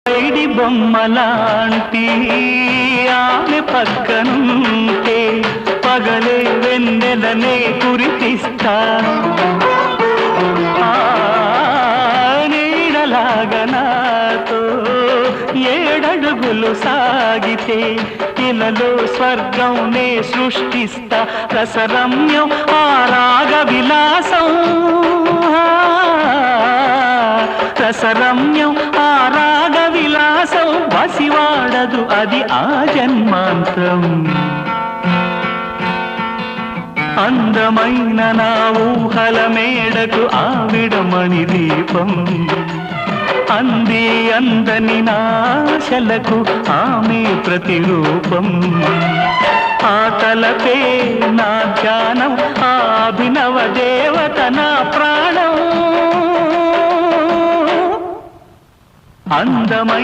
ID బొమ్మలాంటి ఆమె పక్కనుంటే పగలే వెన్నెలనే కురిపిస్తా నీడలాగా నాతో ఏడడుగులు సాగితే ఇలలో స్వర్గం నే సృష్టిస్తా రసరమ్యం ఆ రాగ విలాసం రసరమ్యం ఆ రాగ విలాసం వసివాడదు అది ఆ జన్మాంతం అందమైన నా ఊహల మేడకు ఆవిడమణి దీపం అంది అందని నాశలకు ఆమె ప్రతిరూపం ఆ తలపే నా ధ్యానం ఆ అభినవ దేవత నా ప్రాణం అందమై